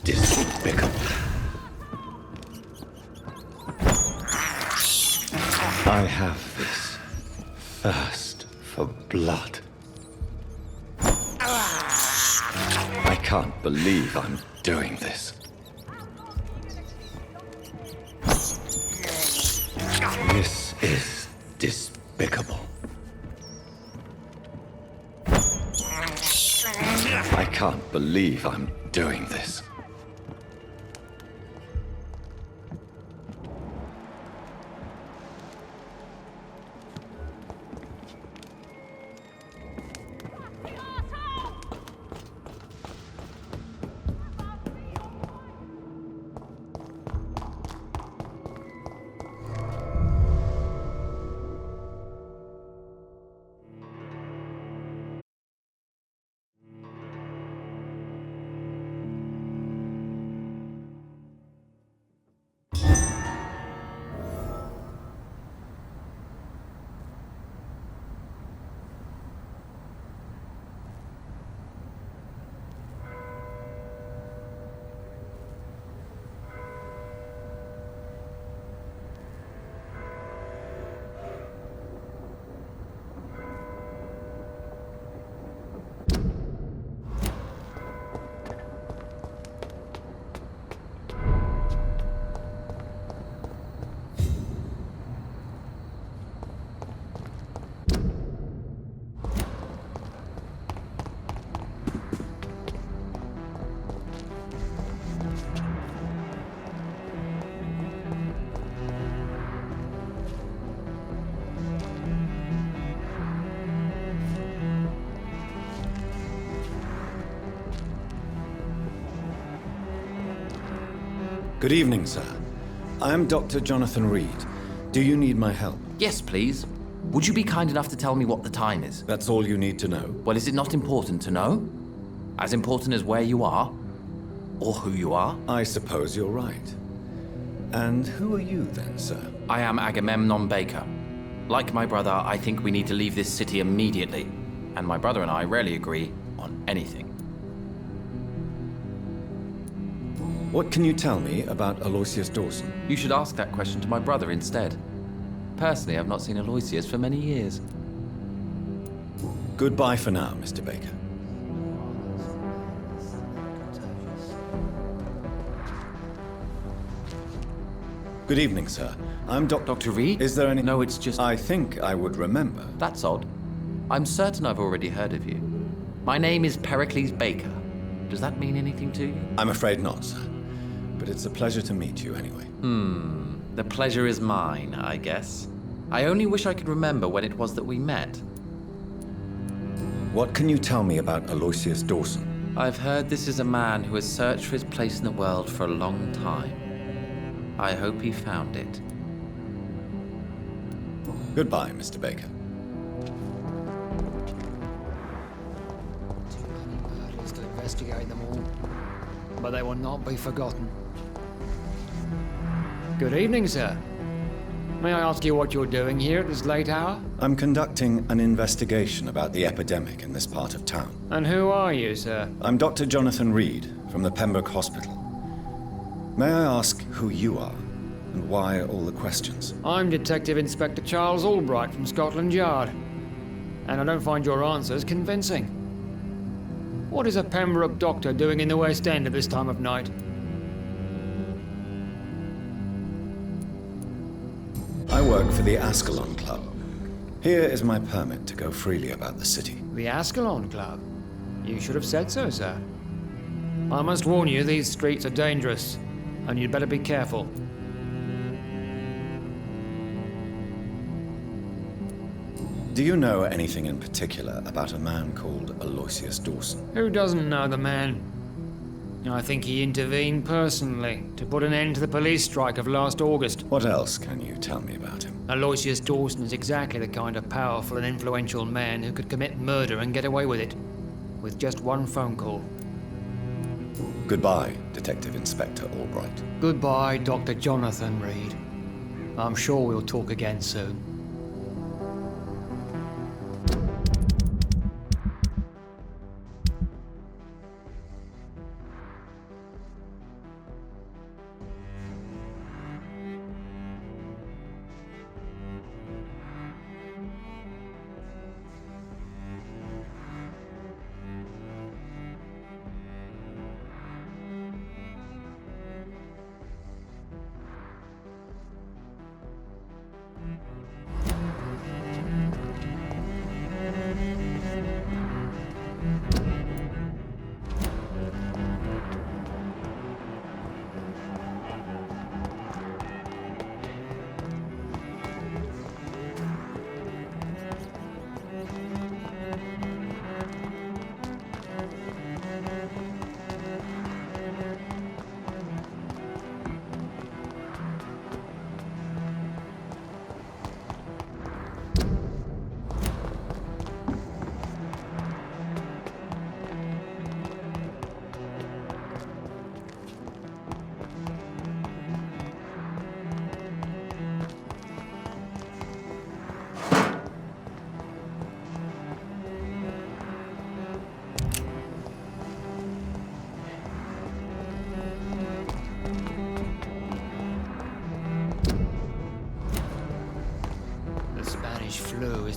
despicable. I have this thirst for blood. I can't believe I'm doing this. This is despicable. I can't believe I'm doing this. Good evening, sir. I am Dr. Jonathan Reed. Do you need my help? Yes, please. Would you be kind enough to tell me what the time is? That's all you need to know. Well, is it not important to know? As important as where you are? Or who you are? I suppose you're right. And who are you then, sir? I am Agamemnon Baker. Like my brother, I think we need to leave this city immediately. And my brother and I rarely agree on anything. What can you tell me about Aloysius Dawson? You should ask that question to my brother instead. Personally, I've not seen Aloysius for many years. Goodbye for now, Mr. Baker. Good evening, sir. I'm Dr. Reed? Is there any... No, it's just... I think I would remember. That's odd. I'm certain I've already heard of you. My name is Pericles Baker. Does that mean anything to you? I'm afraid not, sir. But it's a pleasure to meet you anyway. The pleasure is mine, I guess. I only wish I could remember when it was that we met. What can you tell me about Aloysius Dawson? I've heard this is a man who has searched for his place in the world for a long time. I hope he found it. Goodbye, Mr. Baker. Too many murders to investigate them all, but they will not be forgotten. Good evening, sir. May I ask you what you're doing here at this late hour? I'm conducting an investigation about the epidemic in this part of town. And who are you, sir? I'm Dr. Jonathan Reed from the Pembroke Hospital. May I ask who you are and why all the questions? I'm Detective Inspector Charles Albright from Scotland Yard, and I don't find your answers convincing. What is a Pembroke doctor doing in the West End at this time of night? I work for the Ascalon Club. Here is my permit to go freely about the city. The Ascalon Club? You should have said so, sir. I must warn you, these streets are dangerous, and you'd better be careful. Do you know anything in particular about a man called Aloysius Dawson? Who doesn't know the man? I think he intervened personally to put an end to the police strike of last August. What else can you tell me about him? Aloysius Dawson is exactly the kind of powerful and influential man who could commit murder and get away with it, with just one phone call. Goodbye, Detective Inspector Albright. Goodbye, Dr. Jonathan Reed. I'm sure we'll talk again soon.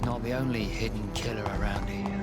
not the only hidden killer around here.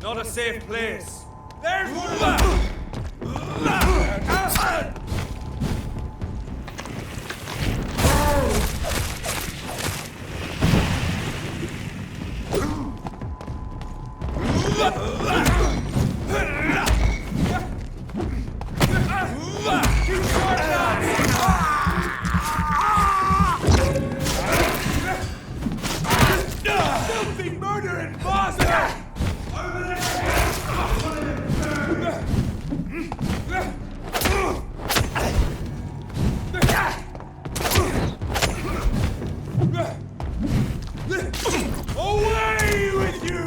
Not a safe place. There's one! Filthy murdering bastard! Away with you!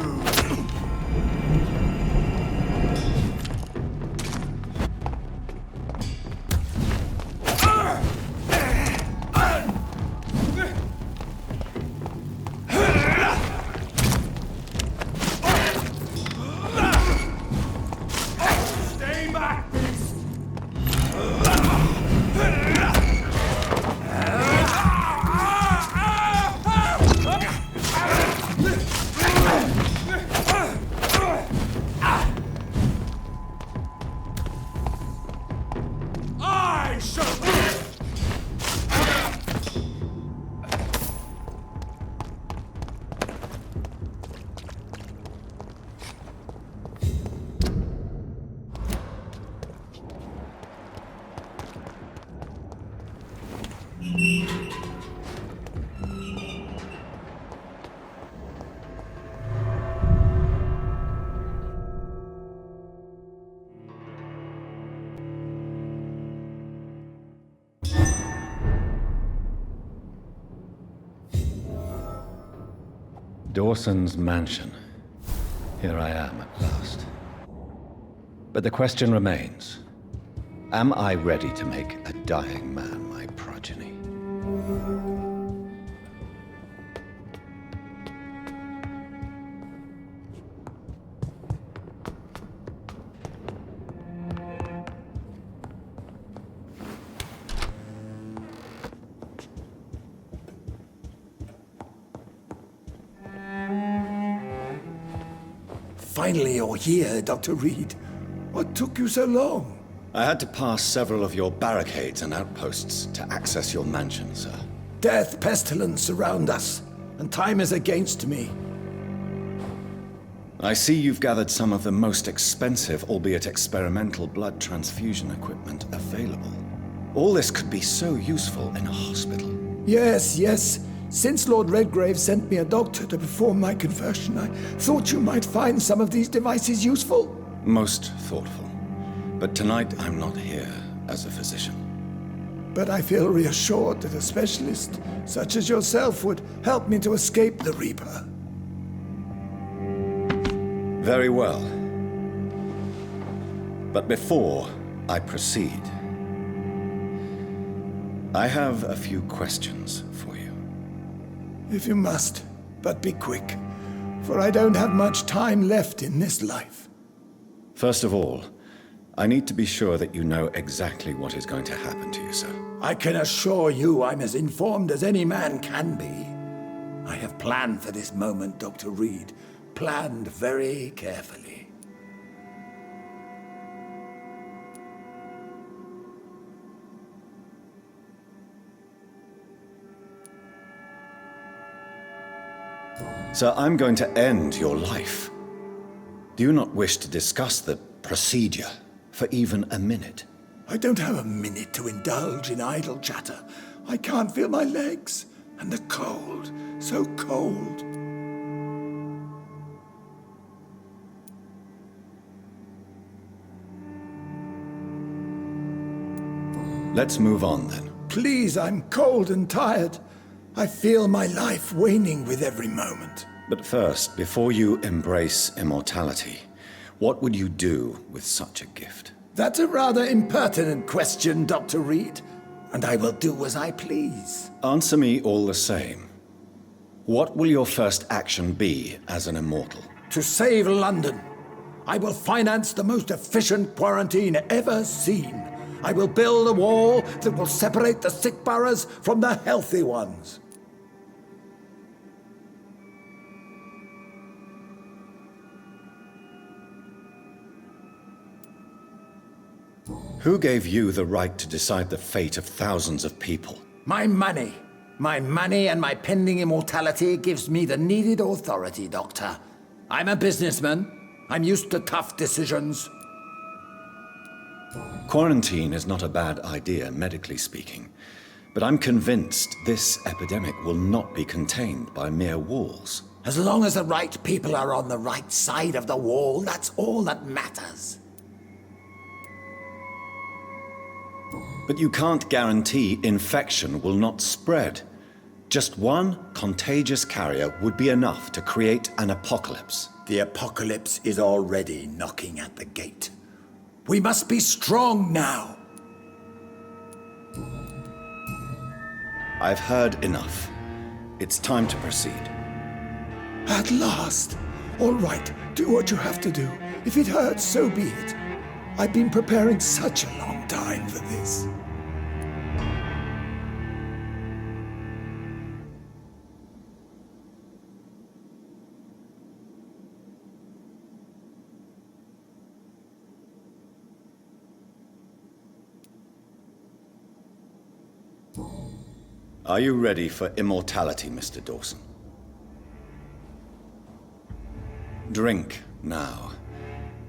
Stay back, beast! I shall... Dawson's mansion. Here I am at last. But the question remains. Am I ready to make a dying man my progeny? Finally you're here, Dr. Reed. What took you so long? I had to pass several of your barricades and outposts to access your mansion, sir. Death, pestilence surround us, and time is against me. I see you've gathered some of the most expensive, albeit experimental, blood transfusion equipment available. All this could be so useful in a hospital. Yes, yes. Since Lord Redgrave sent me a doctor to perform my conversion, I thought you might find some of these devices useful. Most thoughtful. But tonight I'm not here as a physician. But I feel reassured that a specialist such as yourself would help me to escape the Reaper. Very well. But before I proceed, I have a few questions for you. If you must, but be quick, for I don't have much time left in this life. First of all, I need to be sure that you know exactly what is going to happen to you, sir. I can assure you I'm as informed as any man can be. I have planned for this moment, Dr. Reed. Planned very carefully. Sir, I'm going to end your life. Do you not wish to discuss the procedure for even a minute? I don't have a minute to indulge in idle chatter. I can't feel my legs. And the cold, so cold. Let's move on then. Please, I'm cold and tired. I feel my life waning with every moment. But first, before you embrace immortality, what would you do with such a gift? That's a rather impertinent question, Dr. Reed, and I will do as I please. Answer me all the same. What will your first action be as an immortal? To save London, I will finance the most efficient quarantine ever seen. I will build a wall that will separate the sick boroughs from the healthy ones. Who gave you the right to decide the fate of thousands of people? My money. My money and my pending immortality gives me the needed authority, Doctor. I'm a businessman. I'm used to tough decisions. Quarantine is not a bad idea, medically speaking. But I'm convinced this epidemic will not be contained by mere walls. As long as the right people are on the right side of the wall, that's all that matters. But you can't guarantee infection will not spread. Just one contagious carrier would be enough to create an apocalypse. The apocalypse is already knocking at the gate. We must be strong now. I've heard enough. It's time to proceed. At last. All right, do what you have to do. If it hurts, so be it. I've been preparing such a long time for this. Are you ready for immortality, Mr. Dawson? Drink now,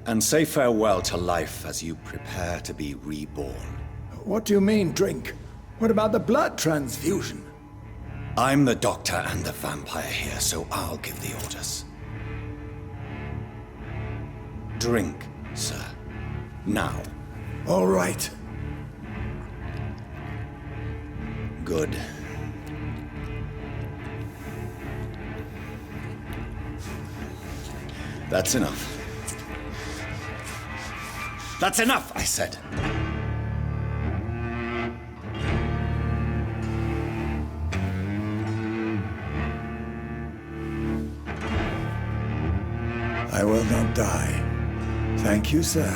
and say farewell to life as you prepare to be reborn. What do you mean, drink? What about the blood transfusion? I'm the doctor and the vampire here, so I'll give the orders. Drink, sir. Now. All right. Good. That's enough. That's enough, I said. I will not die. Thank you, sir.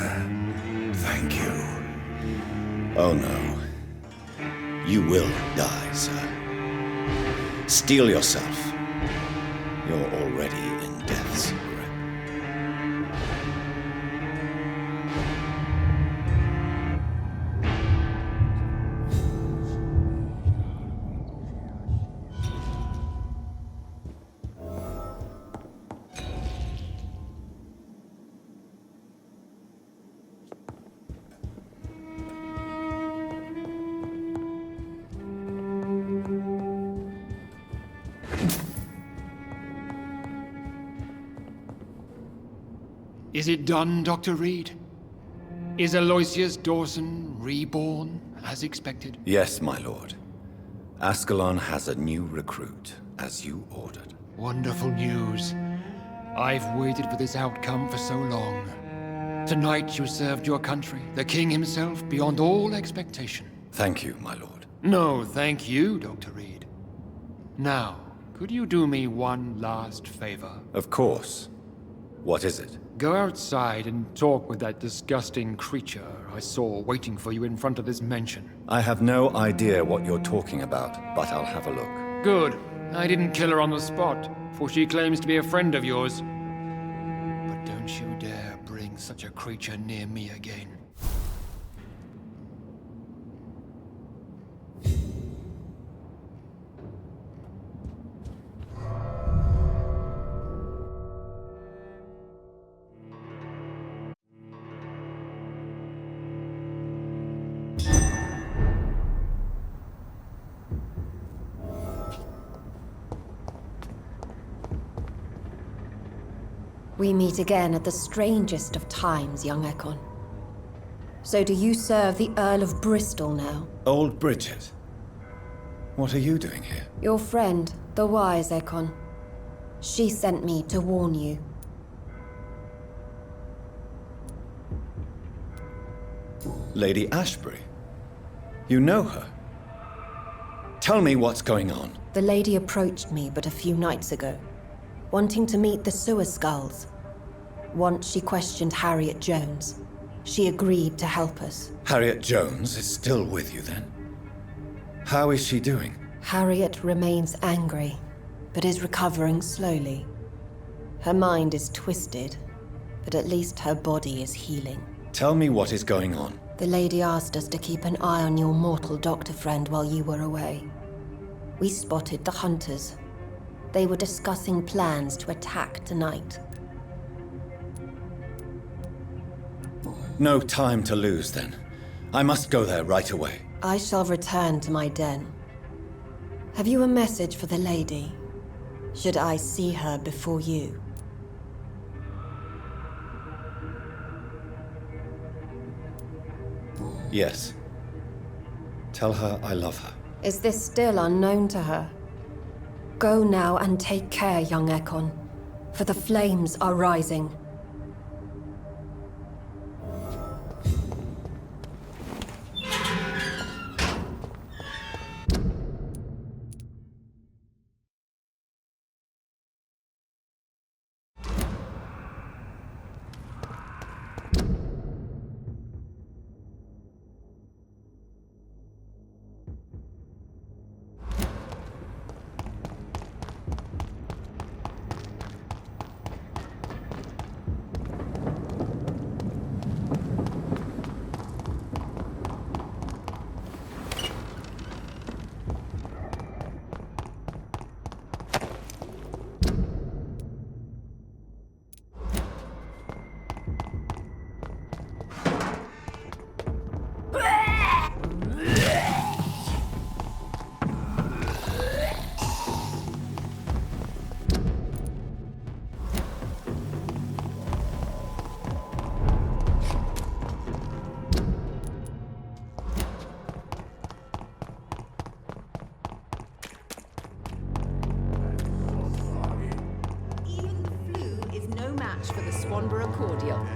Thank you. Oh no. You will die, sir. Steel yourself. You're already in death's grip. Is it done, Dr. Reed? Is Aloysius Dawson reborn, as expected? Yes, my lord. Ascalon has a new recruit, as you ordered. Wonderful news. I've waited for this outcome for so long. Tonight you served your country, the king himself, beyond all expectation. Thank you, my lord. No, thank you, Dr. Reed. Now, could you do me one last favor? Of course. What is it? Go outside and talk with that disgusting creature I saw waiting for you in front of this mansion. I have no idea what you're talking about, but I'll have a look. Good. I didn't kill her on the spot, for she claims to be a friend of yours. But don't you dare bring such a creature near me again. We meet again at the strangest of times, young Ekon. So do you serve the Earl of Bristol now? Old Bridget. What are you doing here? Your friend, the wise Ekon. She sent me to warn you. Lady Ashbury? You know her? Tell me what's going on. The lady approached me but a few nights ago, wanting to meet the Sewer Skulls. Once she questioned Harriet Jones. She agreed to help us. Harriet Jones is still with you then? How is she doing? Harriet remains angry, but is recovering slowly. Her mind is twisted, but at least her body is healing. Tell me what is going on. The lady asked us to keep an eye on your mortal doctor friend while you were away. We spotted the hunters. They were discussing plans to attack tonight. No time to lose then. I must go there right away. I shall return to my den. Have you a message for the lady? Should I see her before you? Yes. Tell her I love her. Is this still unknown to her? Go now and take care, young Ekon, for the flames are rising. For the Swanborough cordial.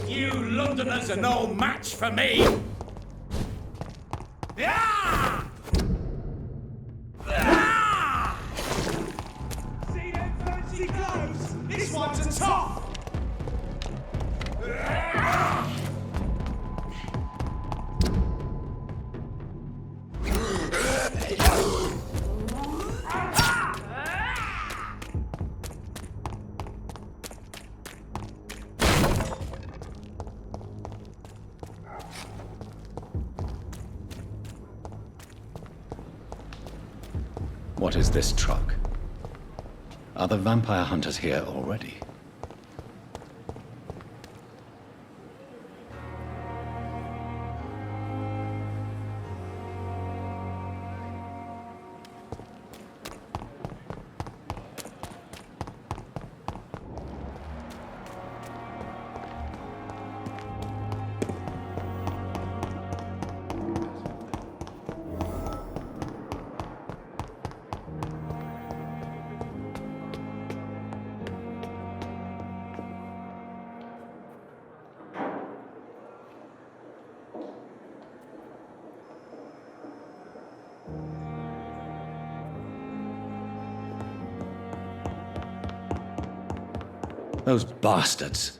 You Londoners are no match for me! Yeah! Ah! See them fancy clothes? This one's a top! What is this truck? Are the vampire hunters here already? Those bastards!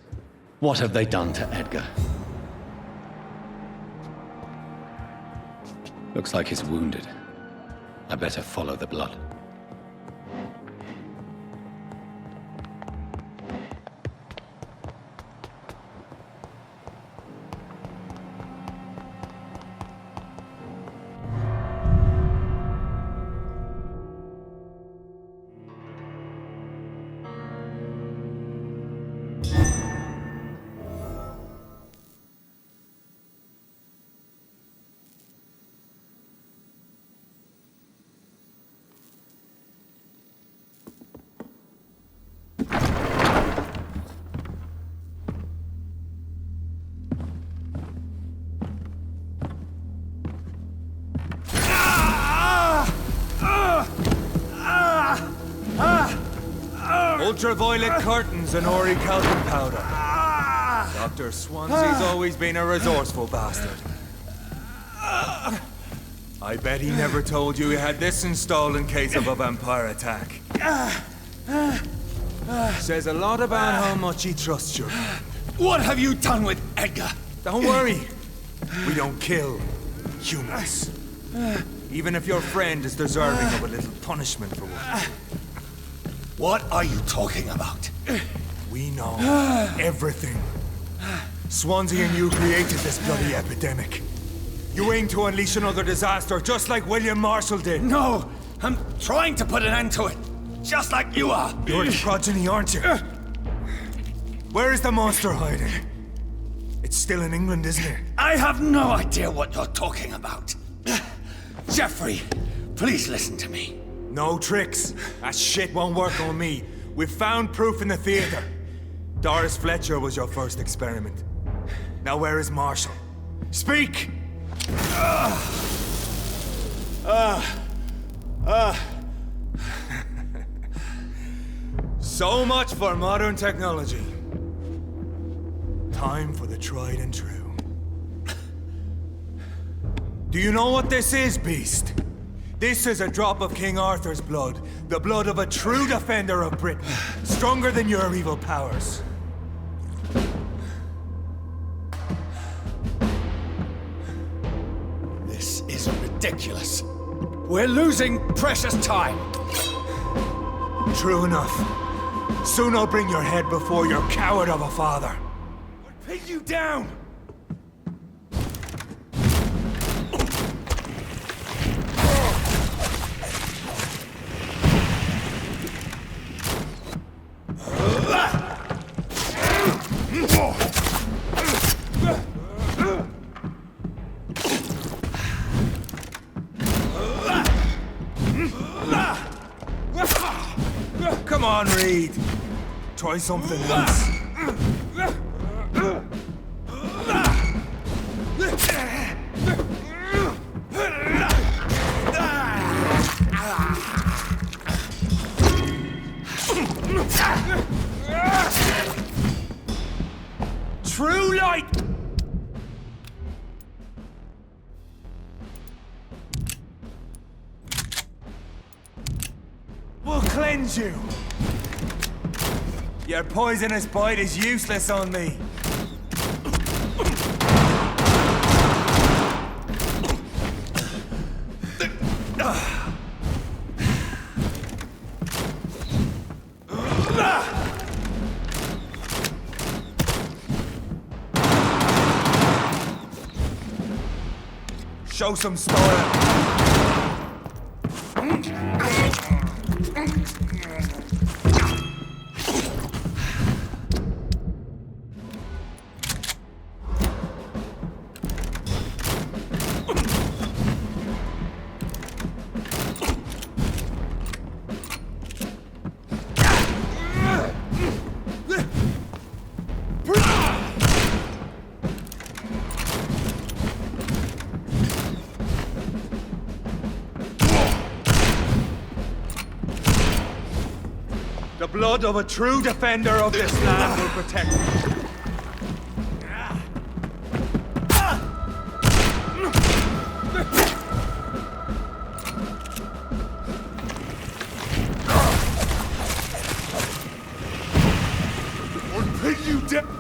What have they done to Edgar? Looks like he's wounded. I better follow the blood. Ultraviolet curtains and Ori calcium powder. Dr. Swansea's always been a resourceful bastard. I bet he never told you he had this installed in case of a vampire attack. Says a lot about how much he trusts you. What have you done with Edgar? Don't worry. We don't kill humans. Even if your friend is deserving of a little punishment for one. What are you talking about? We know everything. Swansea and you created this bloody epidemic. You aim to unleash another disaster, just like William Marshall did. No, I'm trying to put an end to it, just like you are. You're the progeny, aren't you? Where is the monster hiding? It's still in England, isn't it? I have no idea what you're talking about. Jeffrey, please listen to me. No tricks. That shit won't work on me. We've found proof in the theater. Doris Fletcher was your first experiment. Now where is Marshall? Speak! So much for modern technology. Time for the tried and true. Do you know what this is, Beast? This is a drop of King Arthur's blood. The blood of a true defender of Britain. Stronger than your evil powers. This is ridiculous. We're losing precious time. True enough. Soon I'll bring your head before your coward of a father. I'll pin you down! Come on, Reed. Try something else. True light! We'll cleanse you. Your poisonous bite is useless on me. Show some style. The blood of a true defender of this land will protect me. Or pin you down.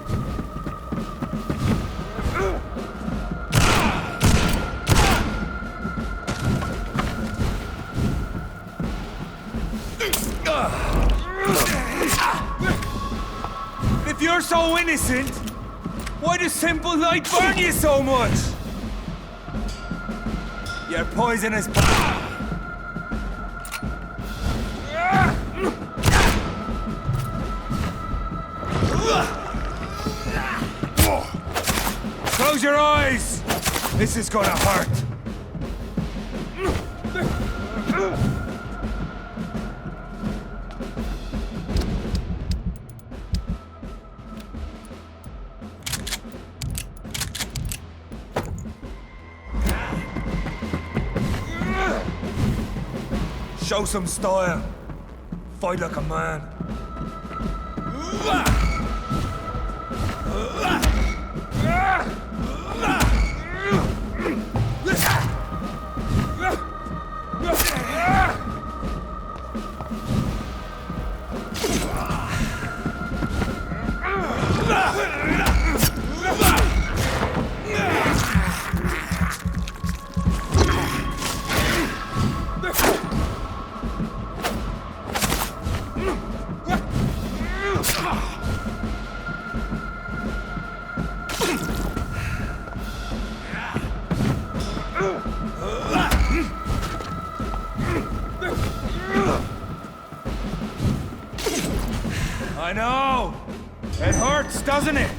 If you're so innocent, why does simple light burn you so much? You're poisonous. Close your eyes! This is gonna hurt. Show some style. Fight like a man. I know! It hurts, doesn't it?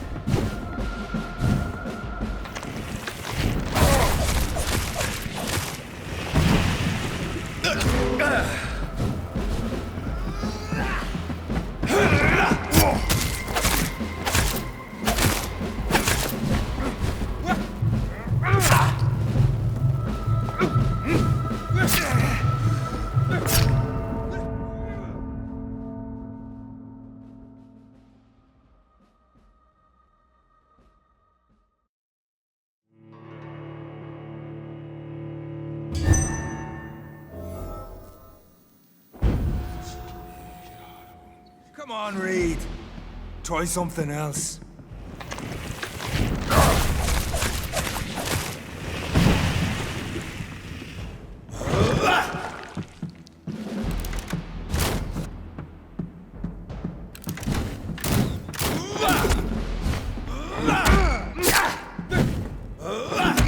Come on, Reed. Try something else.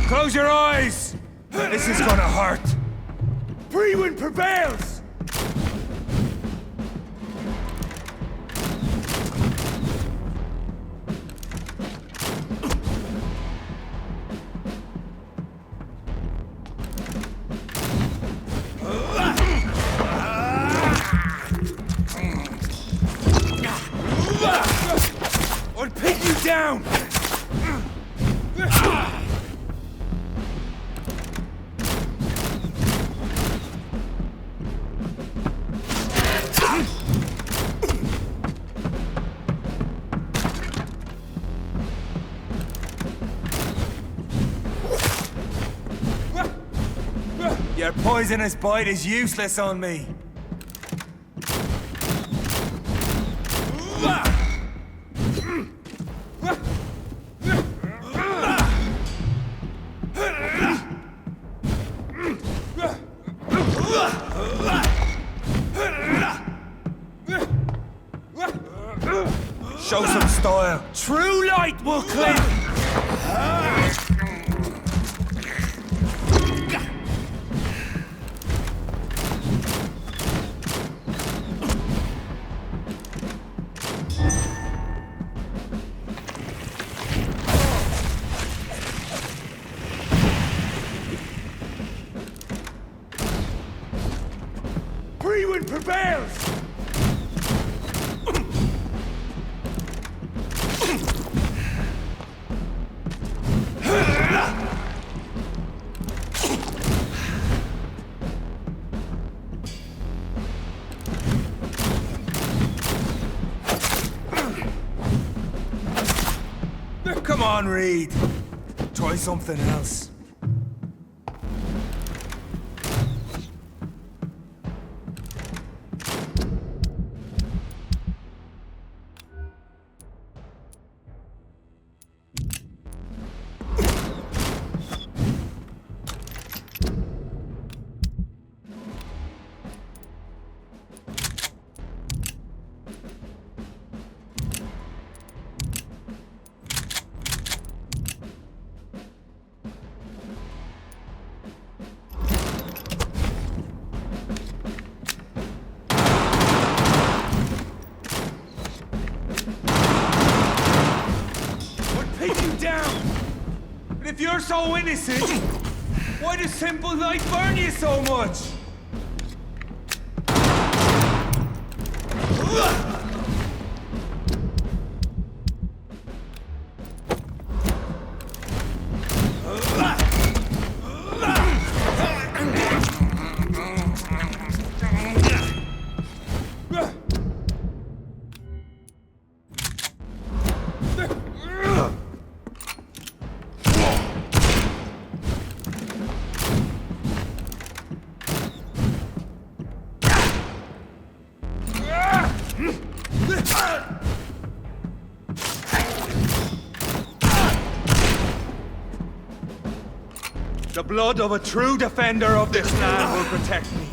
Close your eyes! This is gonna hurt. Pre-win prevails! Or pin you down! Your poisonous bite is useless on me. Show some style. True light will cleanse. Pre-win prevails! on, Reed. Try something else. If you're so innocent, why does simple life burn you so much? The blood of a true defender of this land will protect me.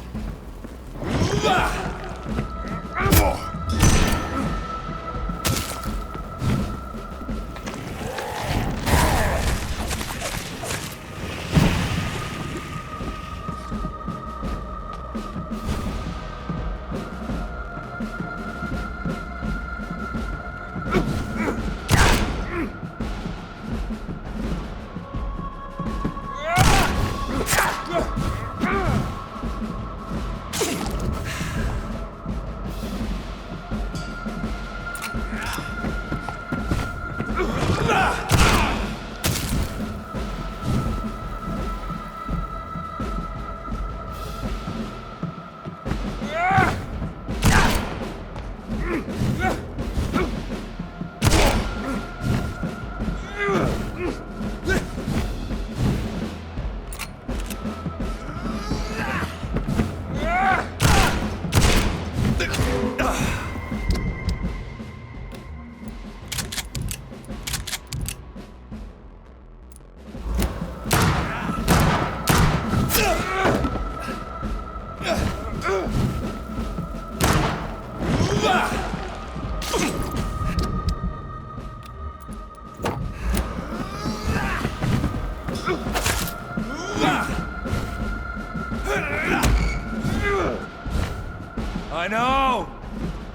I know!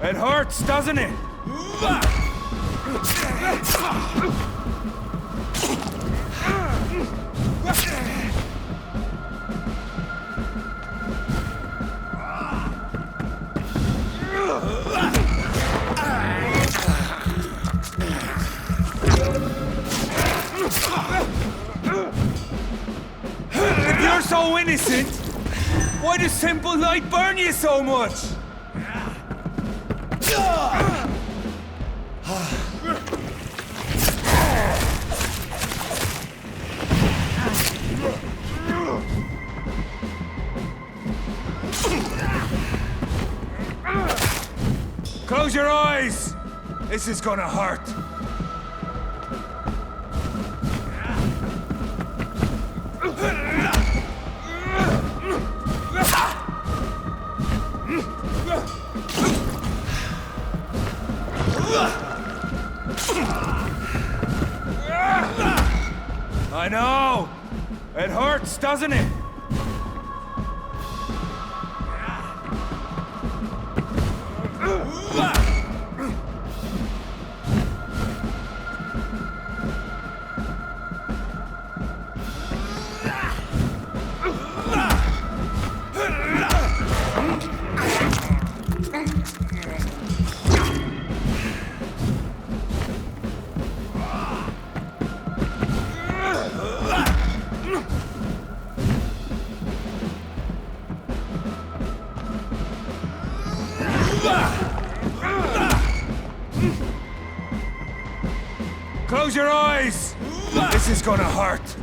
It hurts, doesn't it? If you're so innocent, why does simple light burn you so much? Close your eyes! This is gonna hurt. I know! It hurts, doesn't it? Close your eyes! This is gonna hurt.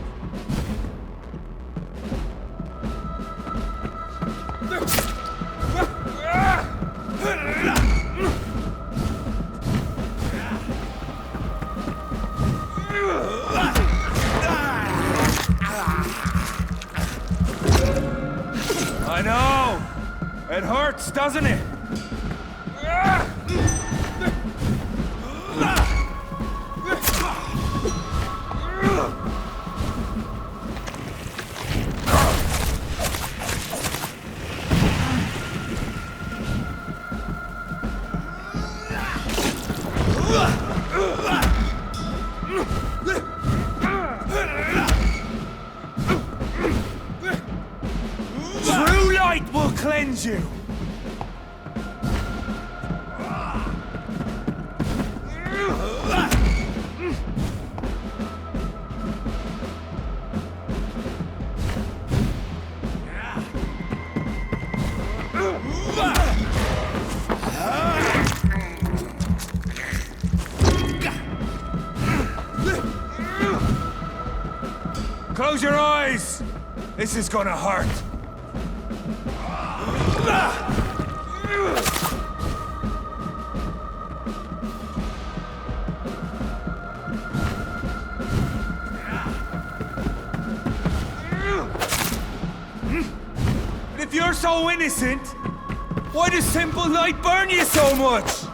I know! It hurts, doesn't it? True light will cleanse you! Close your eyes! This is gonna hurt. And if you're so innocent, why does simple light burn you so much?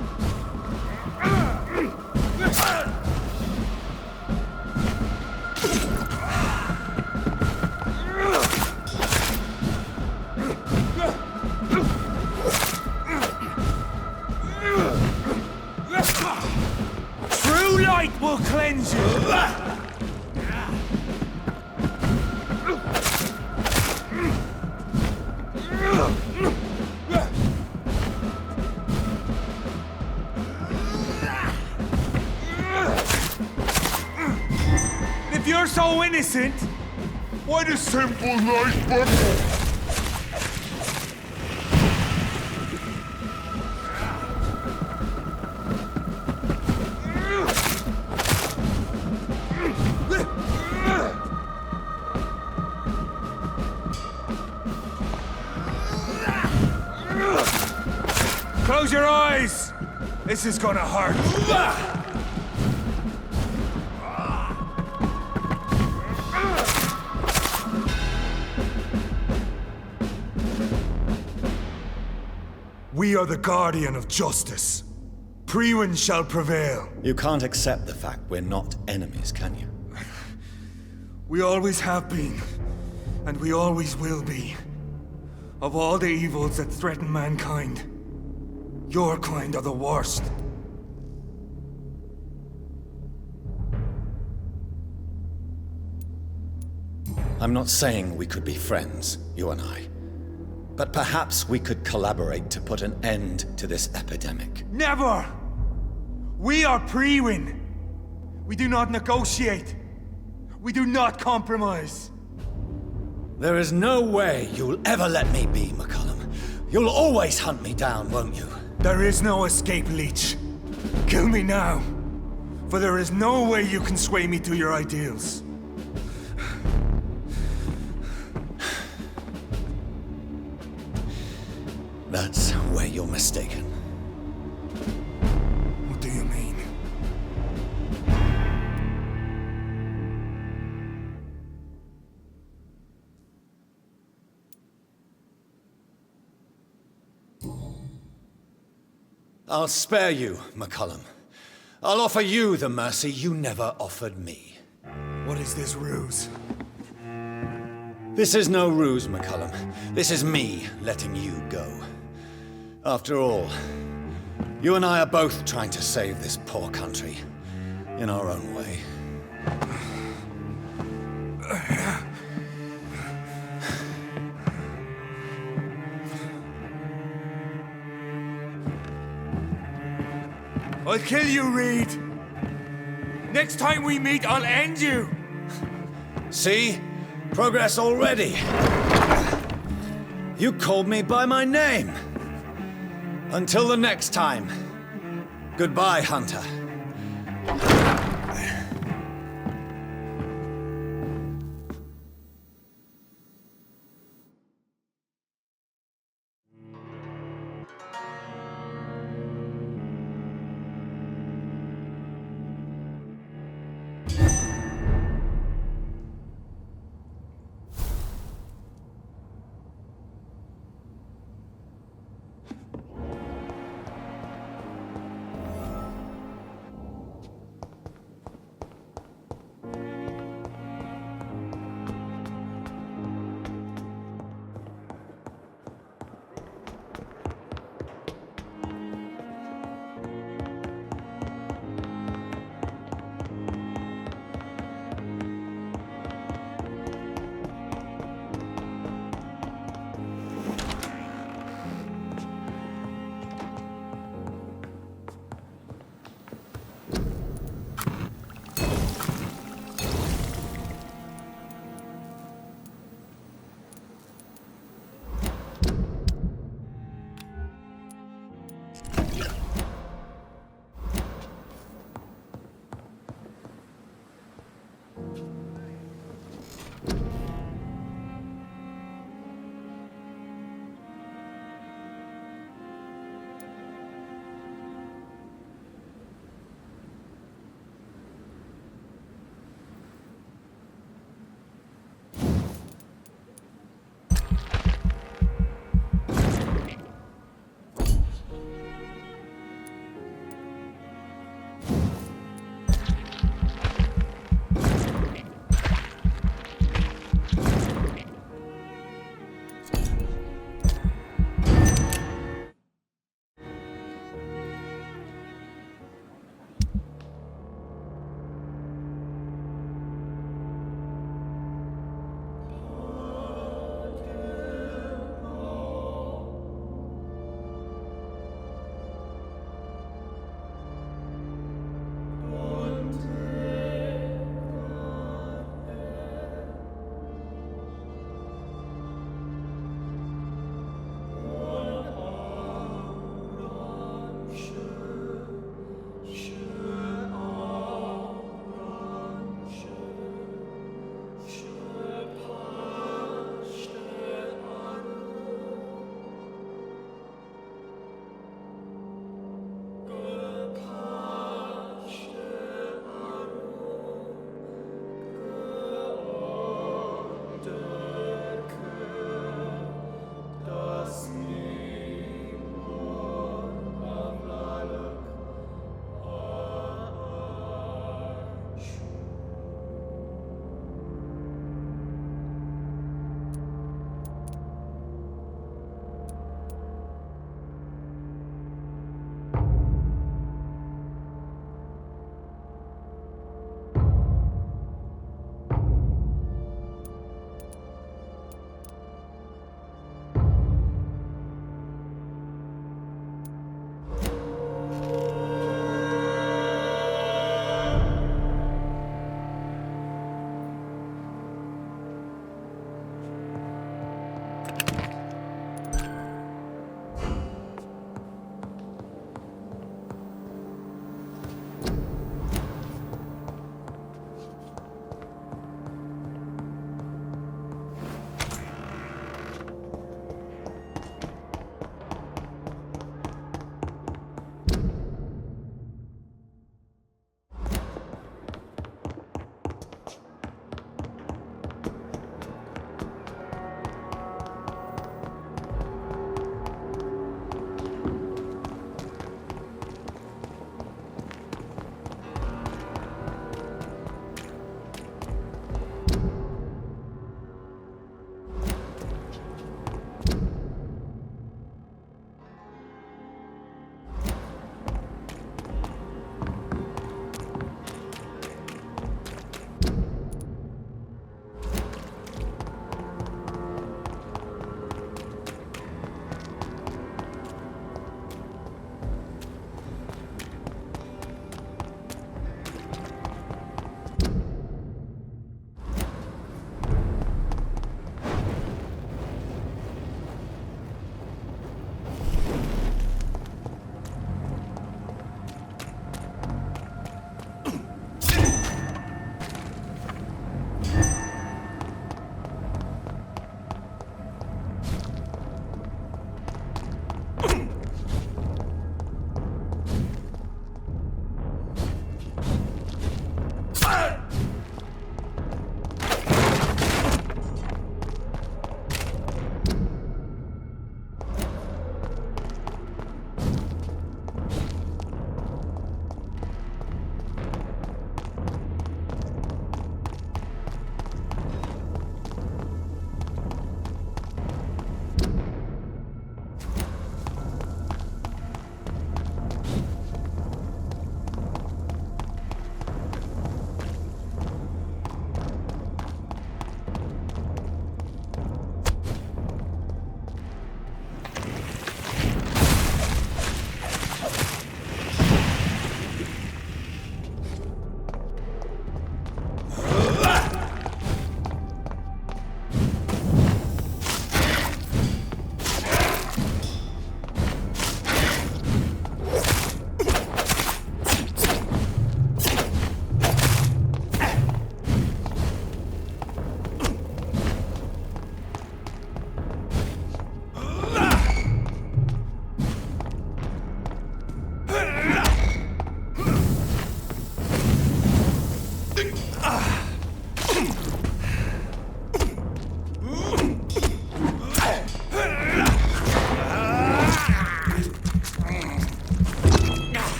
True light will cleanse you. If you're so innocent, why does simple light burn you? Close your eyes! This is gonna hurt. We are the guardian of justice. Priwen shall prevail. You can't accept the fact we're not enemies, can you? We always have been, and we always will be. Of all the evils that threaten mankind, your kind are the worst. I'm not saying we could be friends, you and I. But perhaps we could collaborate to put an end to this epidemic. Never! We are Priwen. We do not negotiate. We do not compromise. There is no way you'll ever let me be, McCullum. You'll always hunt me down, won't you? There is no escape, Leech. Kill me now. For there is no way you can sway me to your ideals. That's where you're mistaken. What do you mean? I'll spare you, McCullum. I'll offer you the mercy you never offered me. What is this ruse? This is no ruse, McCullum. This is me letting you go. After all, you and I are both trying to save this poor country in our own way. I'll kill you, Reed. Next time we meet, I'll end you. See? Progress already. You called me by my name. Until the next time. Goodbye, Hunter.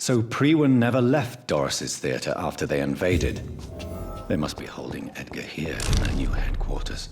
So Priwen never left Doris's theater after they invaded. They must be holding Edgar here in their new headquarters.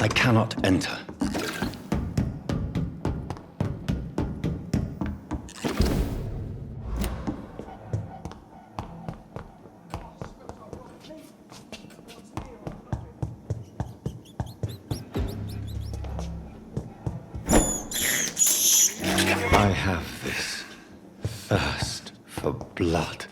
I cannot enter. I have this thirst for blood.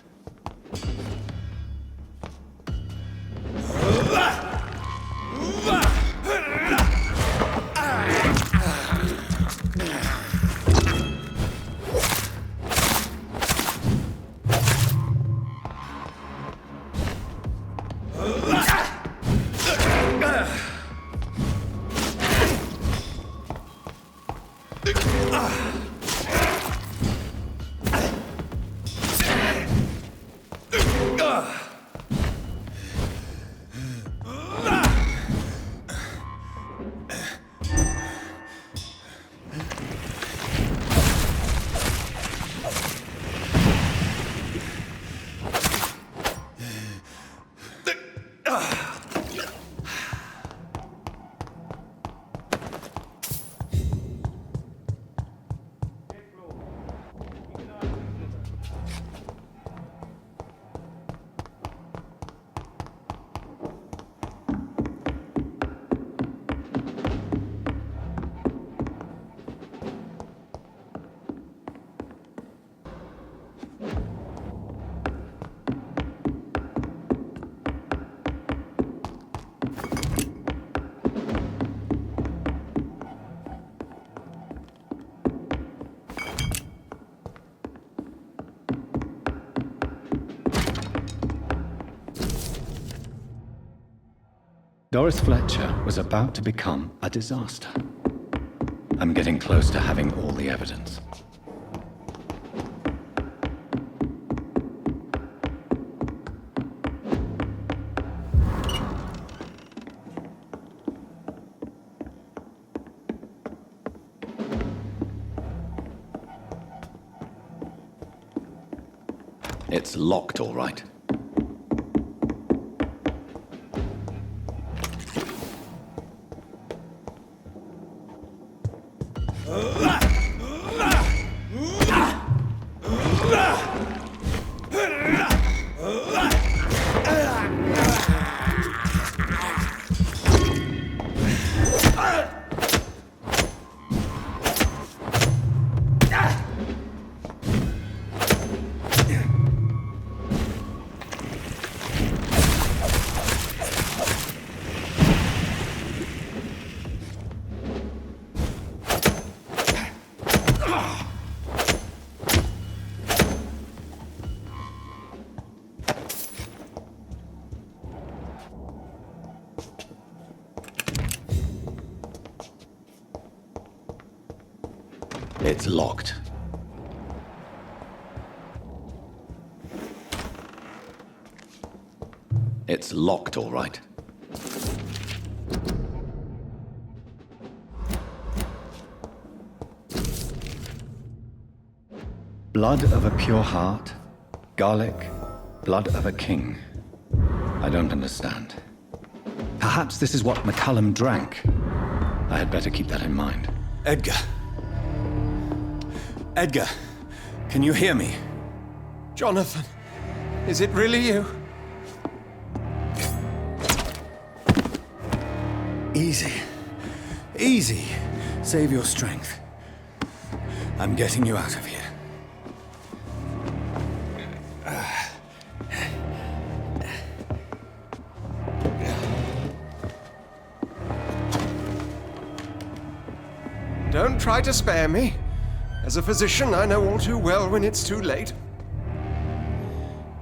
Doris Fletcher was about to become a disaster. I'm getting close to having all the evidence. It's locked, all right. It's locked. It's locked, all right. Blood of a pure heart, garlic, blood of a king. I don't understand. Perhaps this is what McCullum drank. I had better keep that in mind. Edgar. Edgar, can you hear me? Jonathan, is it really you? Easy. Easy. Save your strength. I'm getting you out of here. Don't try to spare me. As a physician, I know all too well when it's too late.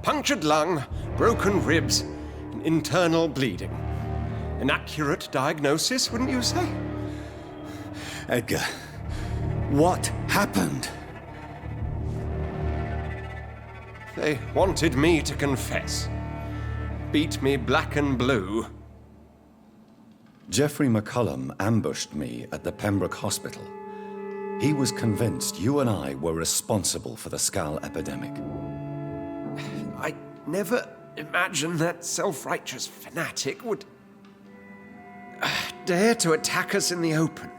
Punctured lung, broken ribs, and internal bleeding. An accurate diagnosis, wouldn't you say? Edgar, what happened? They wanted me to confess. Beat me black and blue. Jeffrey McCullum ambushed me at the Pembroke Hospital. He was convinced you and I were responsible for the Skal epidemic. I never imagined that self-righteous fanatic would dare to attack us in the open.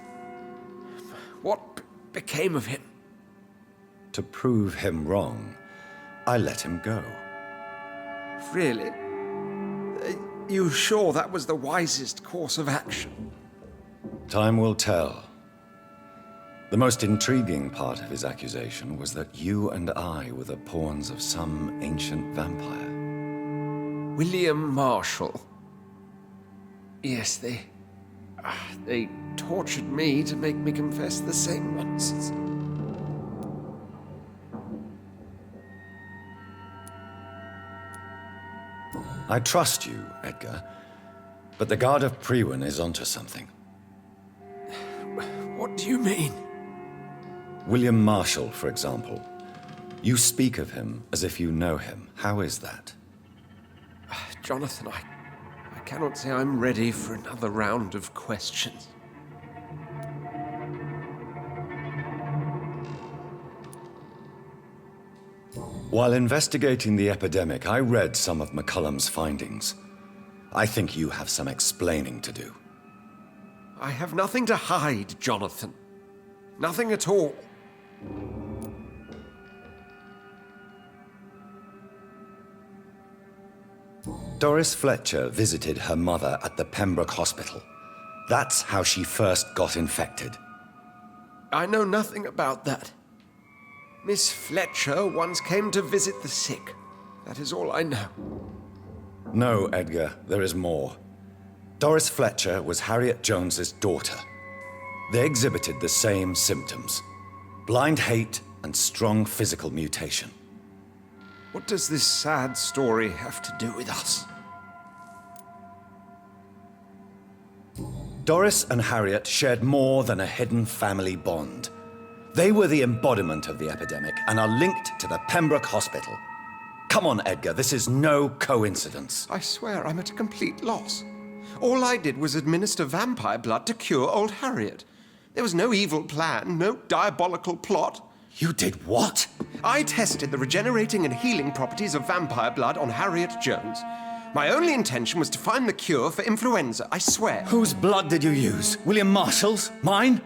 What became of him? To prove him wrong, I let him go. Really? Are you sure that was the wisest course of action? Time will tell. The most intriguing part of his accusation was that you and I were the pawns of some ancient vampire. William Marshall. Yes, they tortured me to make me confess the same nonsense. I trust you, Edgar, but the Guard of Priwen is onto something. What do you mean? William Marshall, for example. You speak of him as if you know him. How is that? Jonathan, I cannot say I'm ready for another round of questions. While investigating the epidemic, I read some of McCullum's findings. I think you have some explaining to do. I have nothing to hide, Jonathan. Nothing at all. Doris Fletcher visited her mother at the Pembroke Hospital. That's how she first got infected. I know nothing about that. Miss Fletcher once came to visit the sick. That is all I know. No, Edgar, there is more. Doris Fletcher was Harriet Jones's daughter. They exhibited the same symptoms: blind hate and strong physical mutation. What does this sad story have to do with us? Doris and Harriet shared more than a hidden family bond. They were the embodiment of the epidemic and are linked to the Pembroke Hospital. Come on, Edgar, this is no coincidence. I swear I'm at a complete loss. All I did was administer vampire blood to cure old Harriet. There was no evil plan, no diabolical plot. You did what? I tested the regenerating and healing properties of vampire blood on Harriet Jones. My only intention was to find the cure for influenza, I swear. Whose blood did you use? William Marshall's? Mine?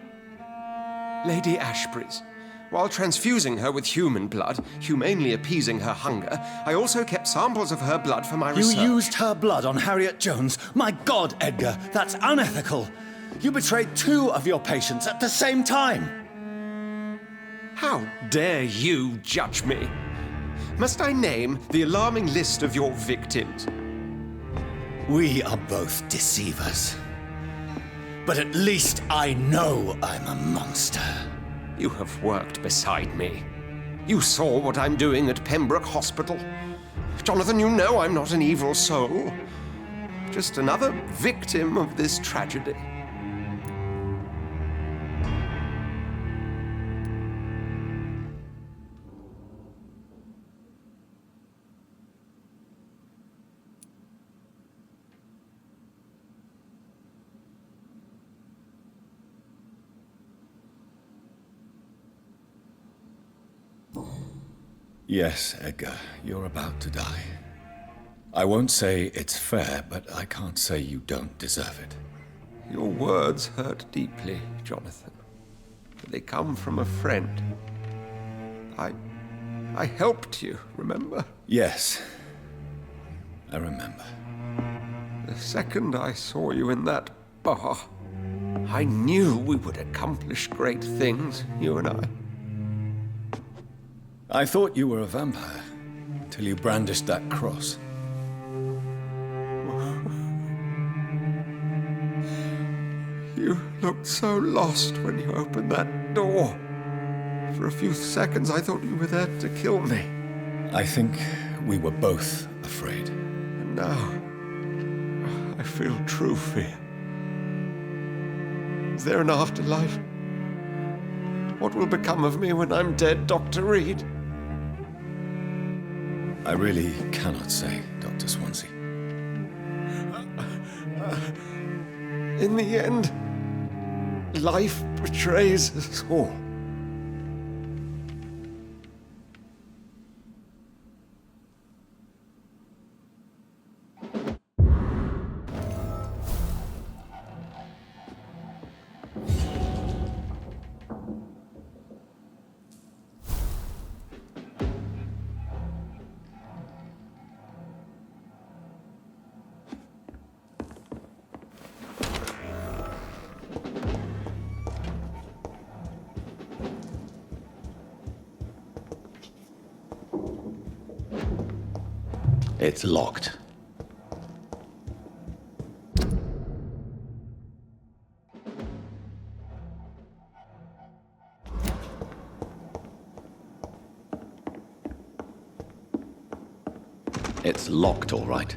Lady Ashbury's. While transfusing her with human blood, humanely appeasing her hunger, I also kept samples of her blood for my research. You used her blood on Harriet Jones? My God, Edgar, that's unethical. You betrayed 2 of your patients at the same time. How dare you judge me? Must I name the alarming list of your victims? We are both deceivers. But at least I know I'm a monster. You have worked beside me. You saw what I'm doing at Pembroke Hospital. Jonathan, you know I'm not an evil soul. Just another victim of this tragedy. Yes, Edgar, you're about to die. I won't say it's fair, but I can't say you don't deserve it. Your words hurt deeply, Jonathan. But they come from a friend. I helped you, remember? Yes, I remember. The second I saw you in that bar, I knew we would accomplish great things, you and I. I thought you were a vampire, till you brandished that cross. You looked so lost when you opened that door. For a few seconds, I thought you were there to kill me. I think we were both afraid. And now, I feel true fear. Is there an afterlife? What will become of me when I'm dead, Dr. Reed? I really cannot say, Dr. Swansea. In the end, life betrays us all. It's locked. It's locked, all right.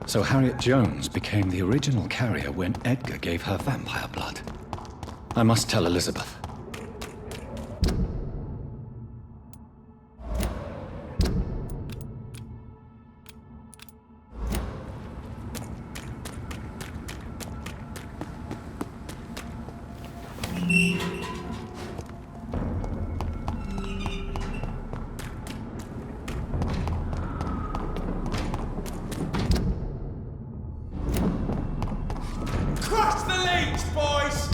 So Harriet Jones became the original carrier when Edgar gave her vampire blood. I must tell Elizabeth. Crush the leech, boys!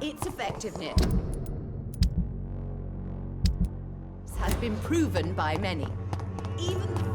Its effectiveness has been proven by many. Even the